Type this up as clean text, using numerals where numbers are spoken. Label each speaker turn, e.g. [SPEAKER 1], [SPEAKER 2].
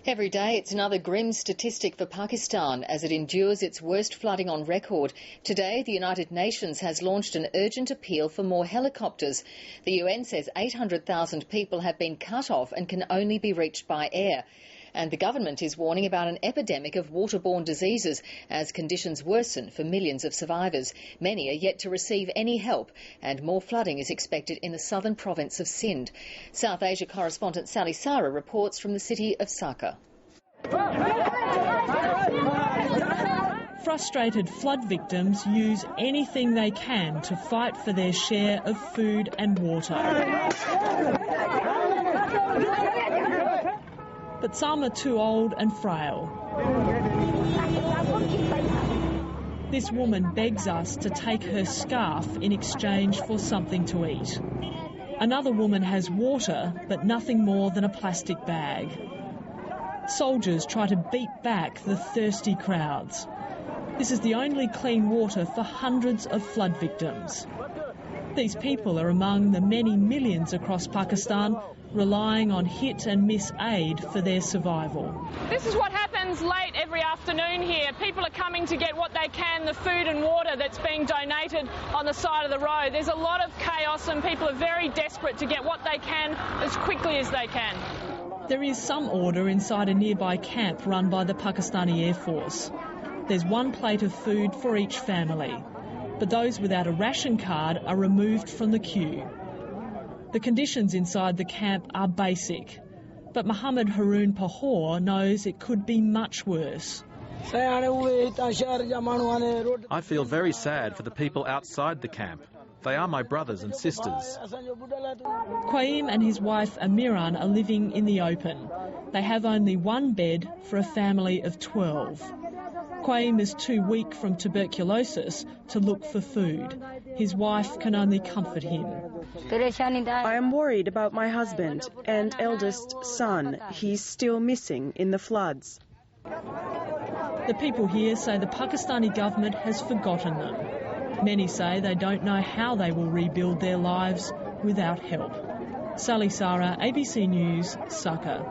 [SPEAKER 1] Every day it's another grim statistic for Pakistan as it endures its worst flooding on record. Today the United Nations has launched an urgent appeal for more helicopters. The UN says 800,000 people have been cut off and can only be reached by air. And the government is warning about an epidemic of waterborne diseases as conditions worsen for millions of survivors. Many are yet to receive any help, and more flooding is expected in the southern province of Sindh. South Asia correspondent Sally Sara reports from the city of Saka.
[SPEAKER 2] Frustrated flood victims use anything they can to fight for their share of food and water. But some are too old and frail. This woman begs us to take her scarf in exchange for something to eat. Another woman has water, but nothing more than a plastic bag. Soldiers try to beat back the thirsty crowds. This is the only clean water for hundreds of flood victims. These people are among the many millions across Pakistan relying on hit and miss aid for their survival.
[SPEAKER 3] This is what happens late every afternoon here. People are coming to get what they can, the food and water that's being donated on the side of the road. There's a lot of chaos and people are very desperate to get what they can as quickly as they can.
[SPEAKER 2] There is some order inside a nearby camp run by the Pakistani Air Force. There's one plate of food for each family, but those without a ration card are removed from the queue. The conditions inside the camp are basic, but Mohammed Haroon Pahor knows it could be much worse.
[SPEAKER 4] I feel very sad for the people outside the camp. They are my brothers and sisters.
[SPEAKER 2] Qaim and his wife Amiran are living in the open. They have only one bed for a family of 12. Qaim is too weak from tuberculosis to look for food. His wife can only comfort him.
[SPEAKER 5] I am worried about my husband and eldest son. He's still missing in the floods.
[SPEAKER 2] The people here say the Pakistani government has forgotten them. Many say they don't know how they will rebuild their lives without help. Sally Sara, ABC News, Saka.